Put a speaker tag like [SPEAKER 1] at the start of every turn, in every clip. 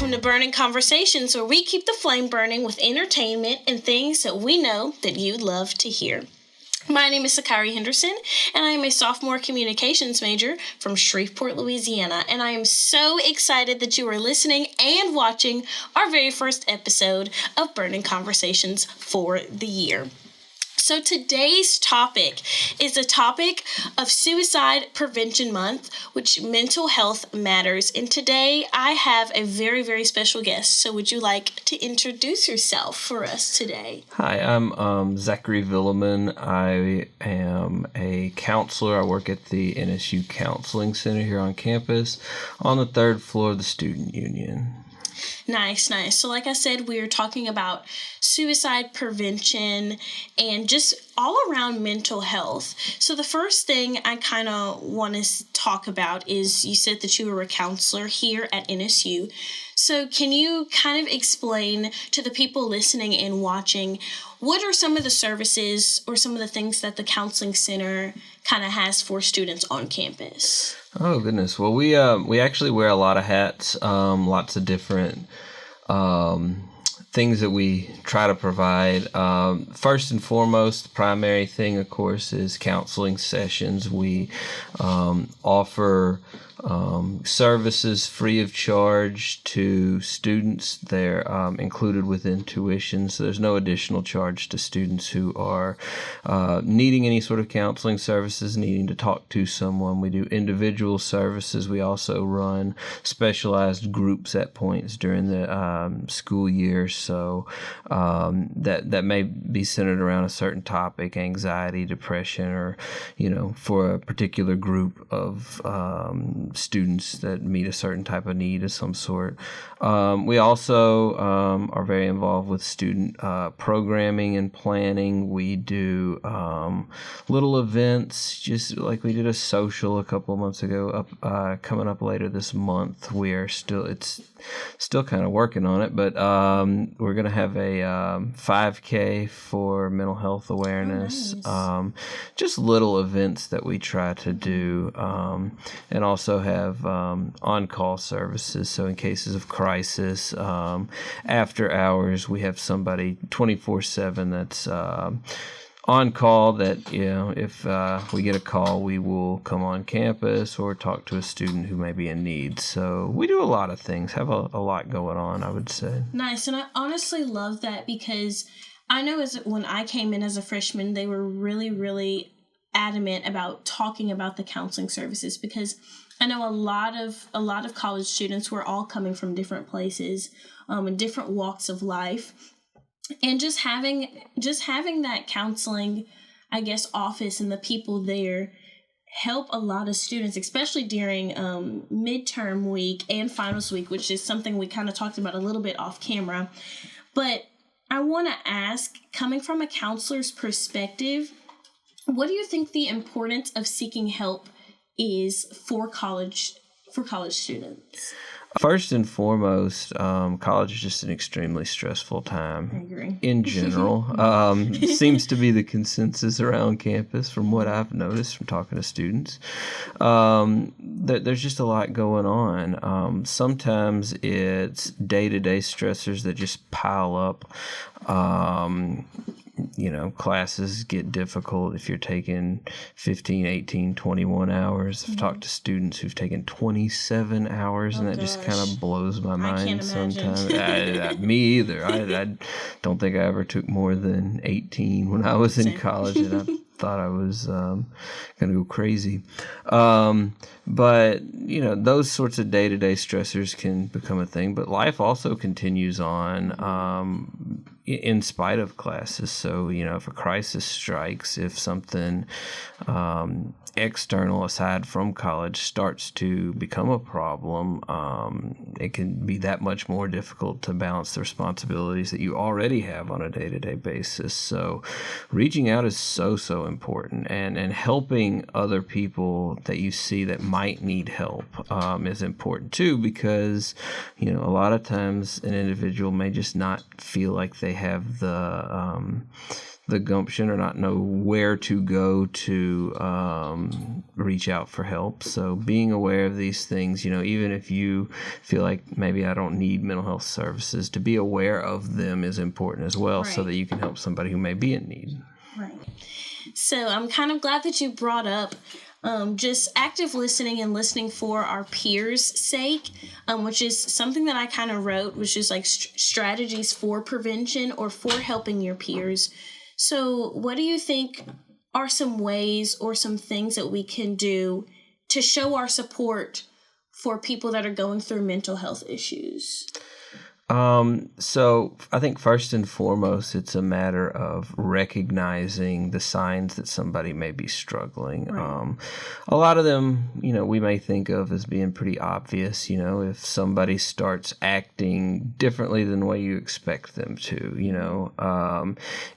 [SPEAKER 1] Welcome to Burning Conversations, where we keep the flame burning with entertainment and things that we know that you'd love to hear. My name is Sachiri Henderson, and I am a sophomore communications major from Shreveport, Louisiana, and I am so excited that you are listening and watching our very first episode of Burning Conversations for the year. So today's topic is a topic of Suicide Prevention Month, which mental health matters. And today I have a very, very special guest. So would you like to introduce yourself for us today?
[SPEAKER 2] Hi, I'm Zachary Veuleman. I am a counselor. I work at the NSU Counseling Center here on campus on the third floor of the Student Union.
[SPEAKER 1] Nice. So like I said, we are talking about suicide prevention and just all around mental health. So the first thing I kind of want to talk about is you said that you were a counselor here at NSU. So can you kind of explain to the people listening and watching, what are some of the services or some of the things that the counseling center kind of has for students on campus?
[SPEAKER 2] Oh, goodness. Well, we actually wear a lot of hats, lots of different things that we try to provide. First and foremost, the primary thing, of course, is counseling sessions. We offer services free of charge to students. They're included within tuition, so there's no additional charge to students who are needing any sort of counseling services, needing to talk to someone. We do individual services. We also run specialized groups at points during the school year, so that may be centered around a certain topic, anxiety, depression, or for a particular group of students that meet a certain type of need of some sort. We also are very involved with student programming and planning. We do little events, just like we did a social a couple of months ago. Coming up later this month, it's still kind of working on it, but we're going to have a 5K for mental health awareness.
[SPEAKER 1] Oh, nice.
[SPEAKER 2] Just little events that we try to do, and also have on-call services. So in cases of crisis, after hours, we have somebody 24/7 that's on call that, if we get a call, we will come on campus or talk to a student who may be in need. So we do a lot of things, have a lot going on, I would say.
[SPEAKER 1] Nice. And I honestly love that, because I know when I came in as a freshman, they were really, really adamant about talking about the counseling services, because I know a lot of college students were all coming from different places, and different walks of life. And just having that counseling, I guess, office and the people there help a lot of students, especially during midterm week and finals week, which is something we kind of talked about a little bit off camera. But I want to ask, coming from a counselor's perspective, what do you think the importance of seeking help is for college students?
[SPEAKER 2] First and foremost, college is just an extremely stressful time.
[SPEAKER 1] I agree.
[SPEAKER 2] In general. Seems to be the consensus around campus from what I've noticed from talking to students. There's just a lot going on. Sometimes it's day-to-day stressors that just pile up. Classes get difficult if you're taking 15, 18, 21 hours. I've talked to students who've taken 27 hours, and that just kind of blows my mind sometimes. Me either. I don't think I ever took more than 18 when I was in college, and I thought I was going to go crazy. But, those sorts of day-to-day stressors can become a thing. But life also continues on in spite of classes. So, if a crisis strikes, if something external aside from college starts to become a problem, it can be that much more difficult to balance the responsibilities that you already have on a day-to-day basis. So reaching out is so important, and helping other people that you see that might need help is important too, because a lot of times an individual may just not feel like they have the gumption or not know where to go to reach out for help. So being aware of these things, even if you feel like maybe I don't need mental health services, to be aware of them is important as well, so that you can help somebody who may be in need.
[SPEAKER 1] Right. So I'm kind of glad that you brought up just active listening and listening for our peers' sake, which is something that I kind of wrote, which is like strategies for prevention or for helping your peers. So what do you think are some ways or some things that we can do to show our support for people that are going through mental health issues?
[SPEAKER 2] So I think first and foremost, it's a matter of recognizing the signs that somebody may be struggling.
[SPEAKER 1] Right.
[SPEAKER 2] A lot of them, we may think of as being pretty obvious, if somebody starts acting differently than the way you expect them to,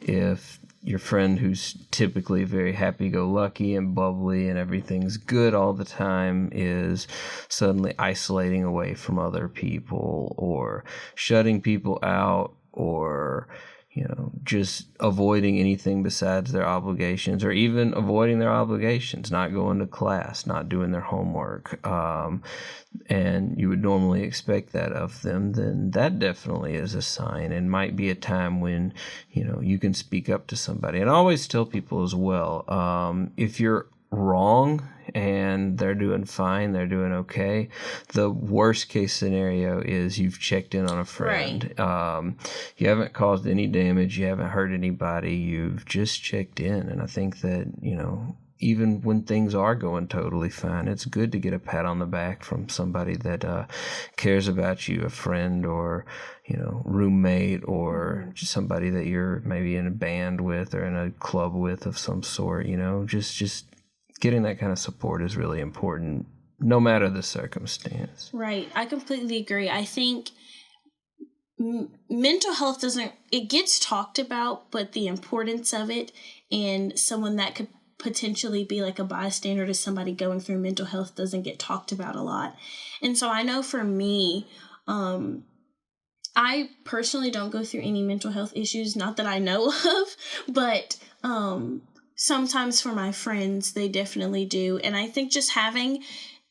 [SPEAKER 2] if your friend who's typically very happy-go-lucky and bubbly and everything's good all the time is suddenly isolating away from other people or shutting people out or, just avoiding anything besides their obligations, or even avoiding their obligations, not going to class, not doing their homework, and you would normally expect that of them, then that definitely is a sign and might be a time when, you can speak up to somebody. And I always tell people as well, if you're wrong and they're doing fine, they're doing okay, the worst case scenario is you've checked in on a friend.
[SPEAKER 1] Right.
[SPEAKER 2] You haven't caused any damage, you haven't hurt anybody, you've just checked in. And I think that, even when things are going totally fine, it's good to get a pat on the back from somebody that cares about you, a friend or, roommate, or just somebody that you're maybe in a band with or in a club with of some sort. Just getting that kind of support is really important, no matter the circumstance.
[SPEAKER 1] Right. I completely agree. I think mental health it gets talked about, but the importance of it and someone that could potentially be like a bystander to somebody going through mental health doesn't get talked about a lot. And so I know for me, I personally don't go through any mental health issues, not that I know of, but sometimes for my friends, they definitely do. And I think just having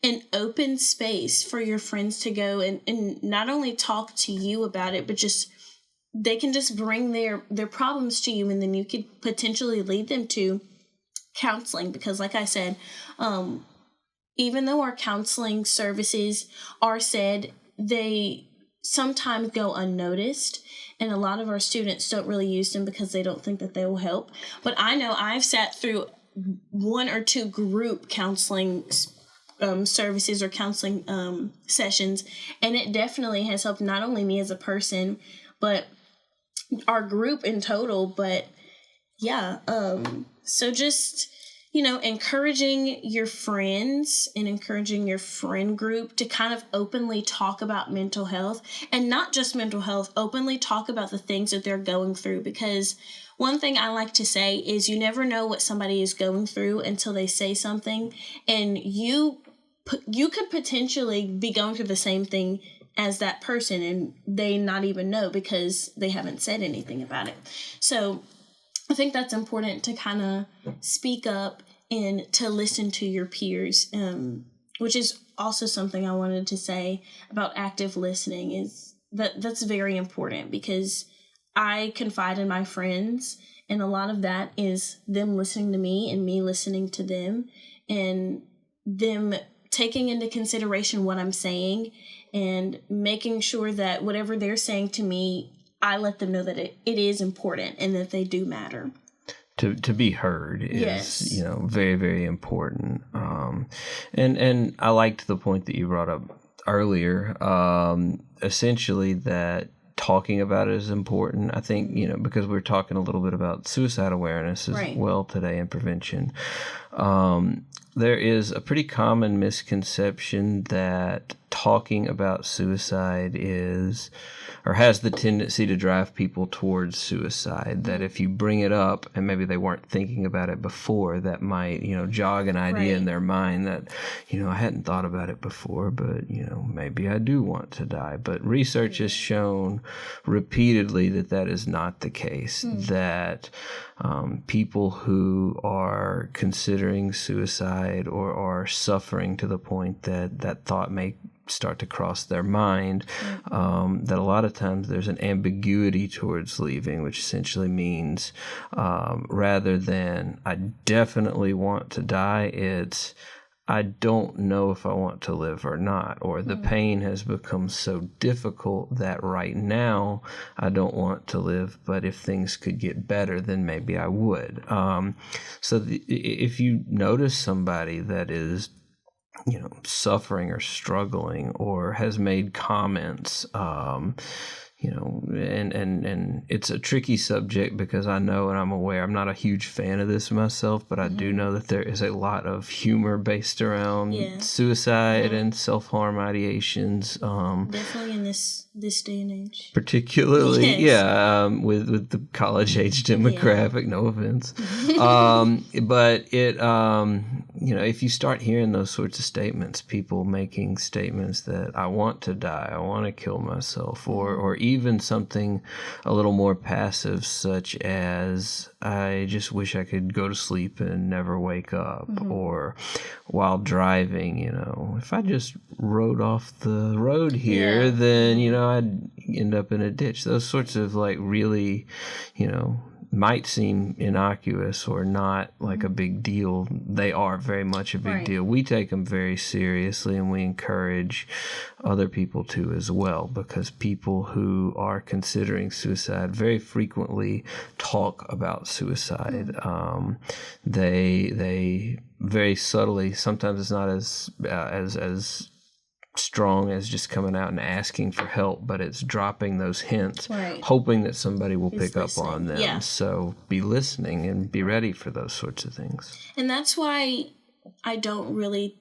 [SPEAKER 1] an open space for your friends to go and not only talk to you about it, but just they can just bring their problems to you, and then you could potentially lead them to counseling. Because like I said, even though our counseling services are said, they sometimes go unnoticed, and a lot of our students don't really use them because they don't think that they will help. But I know I've sat through 1 or 2 group counseling services or counseling sessions, and it definitely has helped not only me as a person, but our group in total. But yeah, so just, encouraging your friends and encouraging your friend group to kind of openly talk about mental health, and not just mental health, openly talk about the things that they're going through. Because one thing I like to say is you never know what somebody is going through until they say something, and you could potentially be going through the same thing as that person and they not even know because they haven't said anything about it. So I think that's important to kind of speak up and to listen to your peers, which is also something I wanted to say about active listening, is that's very important, because I confide in my friends, and a lot of that is them listening to me and me listening to them, and them taking into consideration what I'm saying and making sure that whatever they're saying to me, I let them know that it is important and that they do matter.
[SPEAKER 2] To be heard is,
[SPEAKER 1] yes,
[SPEAKER 2] very, very important. And I liked the point that you brought up earlier, essentially that talking about it is important. I think, because we're talking a little bit about suicide awareness as
[SPEAKER 1] right.
[SPEAKER 2] well today and prevention. There is a pretty common misconception that talking about suicide is, or has the tendency to drive people towards suicide. That if you bring it up and maybe they weren't thinking about it before, that might, jog an idea in their mind that, I hadn't thought about it before, but, maybe I do want to die. But research has shown repeatedly that is not the case, that people who are considering suicide or are suffering to the point that thought may start to cross their mind, that a lot of times there's an ambiguity towards leaving, which essentially means rather than I definitely want to die, it's I don't know if I want to live or not, or the pain has become so difficult that right now I don't want to live, but if things could get better, then maybe I would. If you notice somebody that is suffering or struggling or has made comments, and it's a tricky subject because I know and I'm aware, I'm not a huge fan of this myself, but I do know that there is a lot of humor based around suicide and self-harm ideations.
[SPEAKER 1] Definitely in this day and age.
[SPEAKER 2] Particularly, with the college-age demographic, no offense. But it, if you start hearing those sorts of statements, people making statements that I want to die, I want to kill myself, or even something a little more passive, such as I just wish I could go to sleep and never wake up, or while driving, if I just rode off the road here, then, I'd end up in a ditch. Those sorts of really, might seem innocuous or not like a big deal. They are very much a big deal. We take them very seriously, and we encourage other people to as well, because people who are considering suicide very frequently talk about suicide. They very subtly, sometimes it's not as strong as just coming out and asking for help, but it's dropping those hints, hoping that somebody will pick up on them. Yeah. So be listening and be ready for those sorts of things.
[SPEAKER 1] And that's why I don't really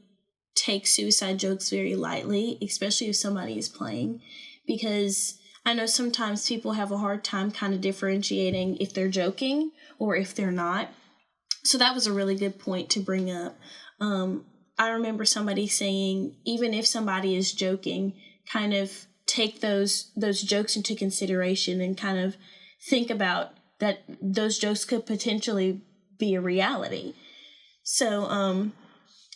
[SPEAKER 1] take suicide jokes very lightly, especially if somebody is playing, because I know sometimes people have a hard time kind of differentiating if they're joking or if they're not. So that was a really good point to bring up. I remember somebody saying, even if somebody is joking, kind of take those jokes into consideration and kind of think about that those jokes could potentially be a reality. So,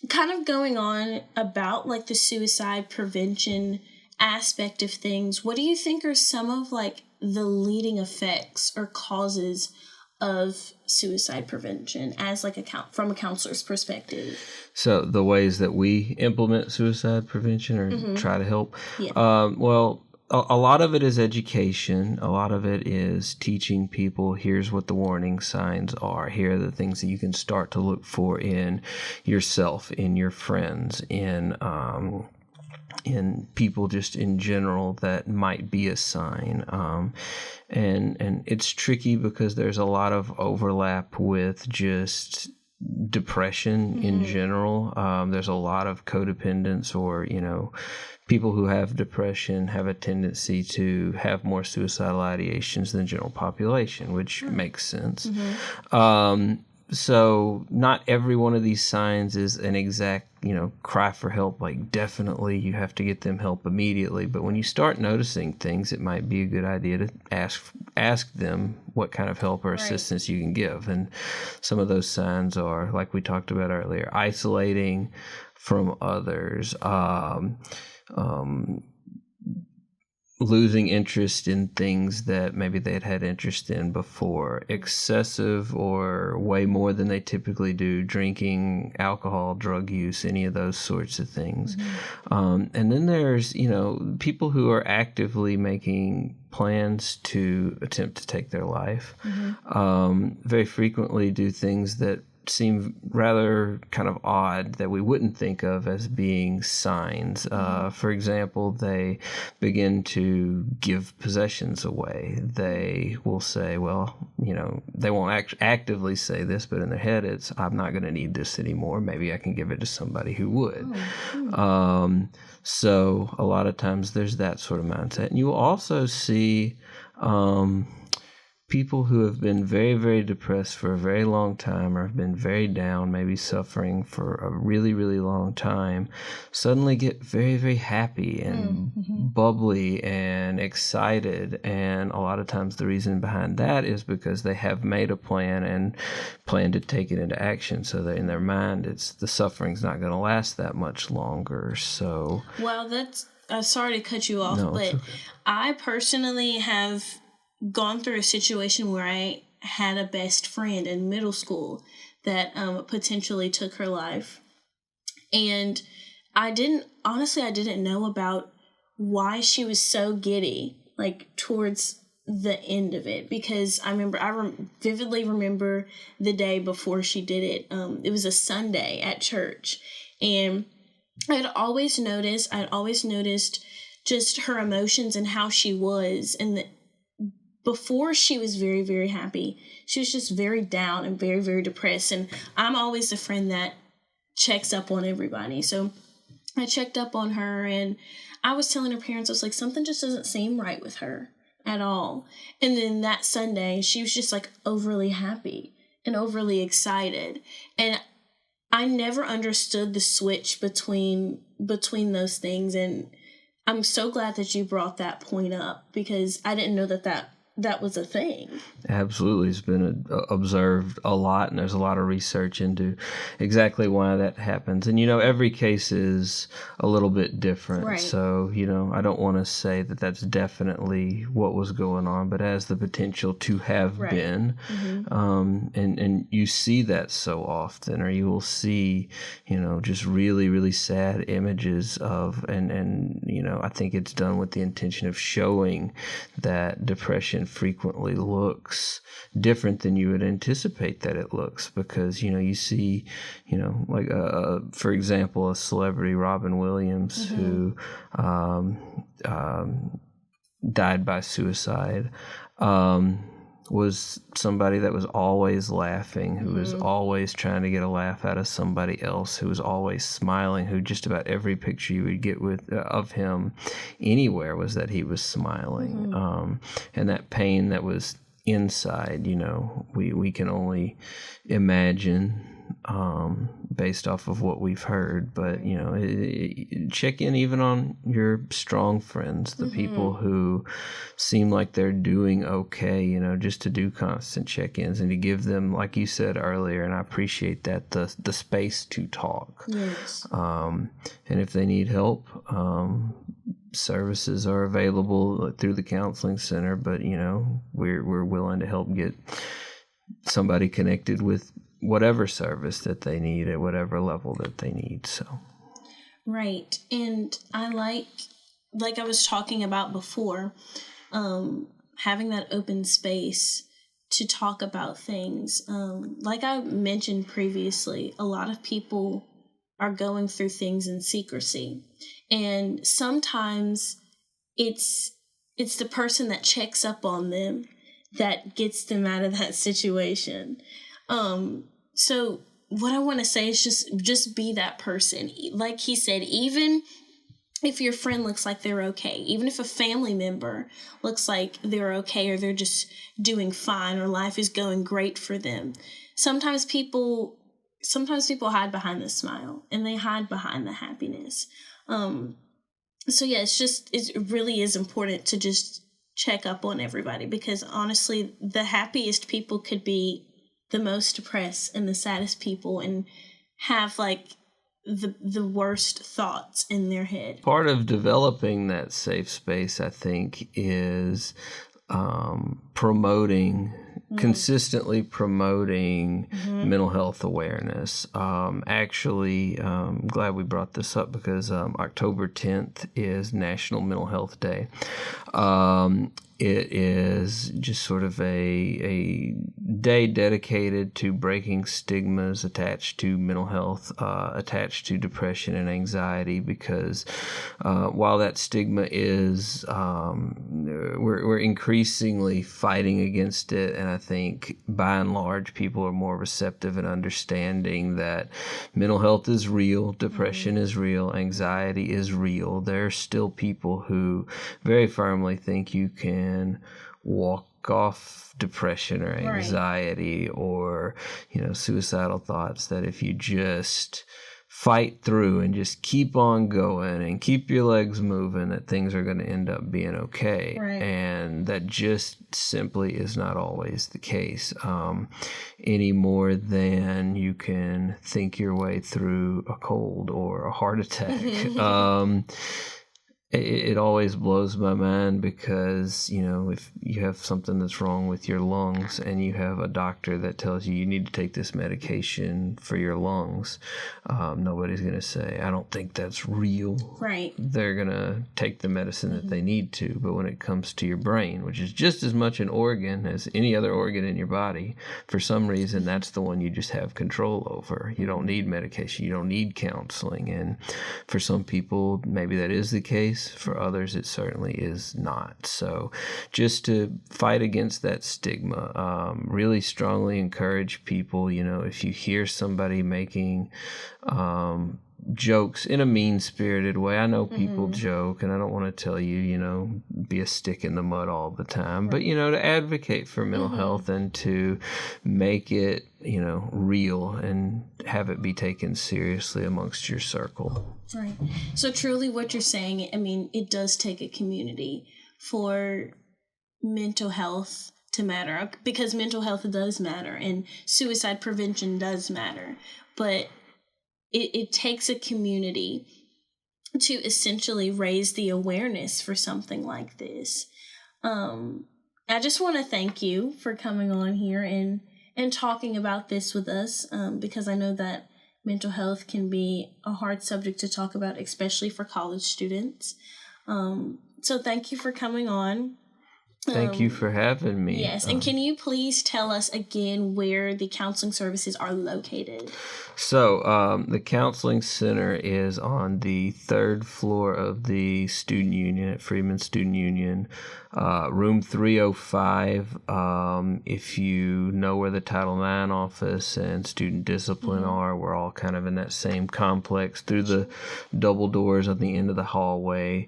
[SPEAKER 1] kind of going on about the suicide prevention aspect of things, what do you think are some of the leading effects or causes of suicide prevention as from a counselor's perspective?
[SPEAKER 2] So the ways that we implement suicide prevention or try to help, a lot of it is education. A lot of it is teaching people, here's what the warning signs are. Here are the things that you can start to look for in yourself, in your friends, in people just in general that might be a sign. And it's tricky because there's a lot of overlap with just depression in general. There's a lot of codependence, or, people who have depression have a tendency to have more suicidal ideations than the general population, which makes sense. So not every one of these signs is an exact, cry for help. Definitely you have to get them help immediately. But when you start noticing things, it might be a good idea to ask them what kind of help or assistance you can give. And some of those signs are, like we talked about earlier, isolating from others, losing interest in things that maybe they had interest in before, excessive or way more than they typically do, drinking, alcohol, drug use, any of those sorts of things. And then there's, people who are actively making plans to attempt to take their life, very frequently do things that seem rather kind of odd that we wouldn't think of as being signs. For example, they begin to give possessions away. They will say, well, they won't actively say this, but in their head it's, I'm not going to need this anymore. Maybe I can give it to somebody who would. So a lot of times there's that sort of mindset. And you will also see people who have been very, very depressed for a very long time, or have been very down, maybe suffering for a really, really long time, suddenly get very, very happy and bubbly and excited. And a lot of times the reason behind that is because they have made a plan and plan to take it into action. So that in their mind, the suffering's not going to last that much longer. So,
[SPEAKER 1] well, that's sorry to cut you off, but okay. I personally have gone through a situation where I had a best friend in middle school that potentially took her life. And I didn't know about why she was so giddy, like towards the end of it, because I vividly remember the day before she did it. It was a Sunday at church, and I'd always noticed just her emotions and how she was, and before she was very, very happy, she was just very down and very, very depressed. And I'm always the friend that checks up on everybody. So I checked up on her, and I was telling her parents, I was like, something just doesn't seem right with her at all. And then that Sunday, she was just like overly happy and overly excited. And I never understood the switch between those things. And I'm so glad that you brought that point up, because I didn't know that was a thing.
[SPEAKER 2] Absolutely. It's been observed a lot, and there's a lot of research into exactly why that happens. And, every case is a little bit different. Right. So, I don't want to say that that's definitely what was going on, but has the potential to have right. been. And you see that so often, or you will see, just really, really sad images of, and I think it's done with the intention of showing that depression frequently looks different than you would anticipate that it looks, because you see like for example, a celebrity, Robin Williams, who died by suicide, was somebody that was always laughing, who was always trying to get a laugh out of somebody else, who was always smiling, who just about every picture you would get of him anywhere was that he was smiling. And that pain that was inside, we can only imagine based off of what we've heard. But check in even on your strong friends, the people who seem like they're doing okay, just to do constant check-ins and to give them, like you said earlier, and I appreciate that, the space to talk.
[SPEAKER 1] Yes.
[SPEAKER 2] And if they need help, services are available through the counseling center, but we're willing to help get somebody connected with whatever service that they need at whatever level that they need. So
[SPEAKER 1] right. And I like I was talking about before, having that open space to talk about things. Like I mentioned previously, a lot of people are going through things in secrecy, and sometimes it's the person that checks up on them that gets them out of that situation. So what I want to say is just be that person. Like he said, even if your friend looks like they're okay, even if a family member looks like they're okay, or they're just doing fine, or life is going great for them, sometimes people hide behind the smile, and they hide behind the happiness. So yeah, it really is important to just check up on everybody, because honestly, the happiest people could be the most depressed and the saddest people, and have like the worst thoughts in their head.
[SPEAKER 2] Part of developing that safe space, I think, is consistently promoting mental health awareness. Actually, I'm glad we brought this up, because October 10th is National Mental Health Day. It is just sort of a day dedicated to breaking stigmas attached to mental health, attached to depression and anxiety, because while that stigma is, we're increasingly fighting against it, and I think by and large people are more receptive and understanding that mental health is real, depression is real, anxiety is real. There are still people who very firmly think you can walk off depression or anxiety or, suicidal thoughts, that if you just fight through and just keep on going and keep your legs moving, that things are going to end up being okay. And that just simply is not always the case, any more than you can think your way through a cold or a heart attack. It always blows my mind because, if you have something that's wrong with your lungs and you have a doctor that tells you need to take this medication for your lungs, nobody's going to say, I don't think that's real. They're going to take the medicine that they need to. But when it comes to your brain, which is just as much an organ as any other organ in your body, for some reason, that's the one you just have control over. You don't need medication. You don't need counseling. And for some people, maybe that is the case. For others, it certainly is not. So just to fight against that stigma, really strongly encourage people, if you hear somebody making jokes in a mean-spirited way. I know people joke, and I don't want to tell you, be a stick in the mud all the time, but, to advocate for mental health and to make it, real and have it be taken seriously amongst your circle.
[SPEAKER 1] So truly what you're saying, it does take a community for mental health to matter, because mental health does matter and suicide prevention does matter, but it takes a community to essentially raise the awareness for something like this. I just want to thank you for coming on here and talking about this with us, because I know that mental health can be a hard subject to talk about, especially for college students. So thank you for coming on.
[SPEAKER 2] Thank you for having me.
[SPEAKER 1] Yes, and can you please tell us again where the counseling services are located?
[SPEAKER 2] So the counseling center is on the third floor of the student union at Freeman Student Union, room 305. If you know where the Title IX office and student discipline are, we're all kind of in that same complex through the double doors at the end of the hallway.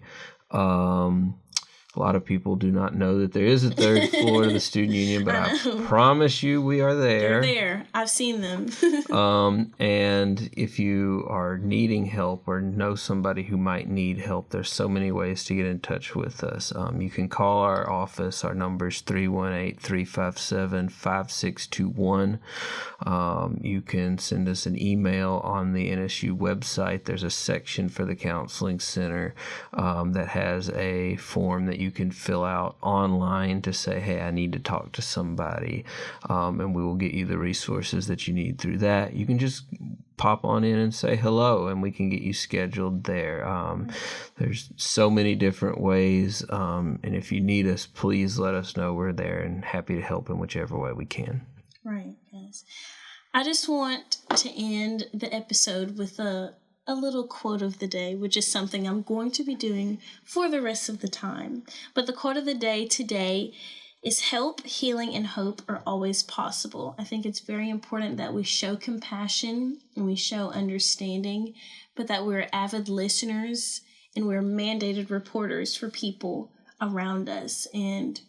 [SPEAKER 2] A lot of people do not know that there is a third floor to the student union, but I promise you we are there.
[SPEAKER 1] They're there. I've seen them.
[SPEAKER 2] And if you are needing help or know somebody who might need help, there's so many ways to get in touch with us. You can call our office. Our number is 318-357-5621. You can send us an email on the NSU website. There's a section for the counseling center that has a form that you can fill out online to say, hey, I need to talk to somebody, and we will get you the resources that you need through that. You can just pop on in and say hello, and we can get you scheduled there. There's so many different ways, and if you need us, please let us know. We're there and happy to help in whichever way we can.
[SPEAKER 1] Right, yes. I just want to end the episode with a little quote of the day, which is something I'm going to be doing for the rest of the time. But the quote of the day today is, help, healing, and hope are always possible. I think it's very important that we show compassion and we show understanding, but that we're avid listeners and we're mandated reporters for people around us, and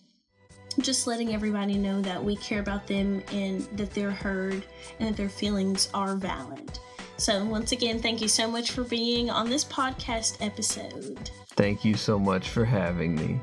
[SPEAKER 1] just letting everybody know that we care about them and that they're heard and that their feelings are valid. So once again, thank you so much for being on this podcast episode.
[SPEAKER 2] Thank you so much for having me.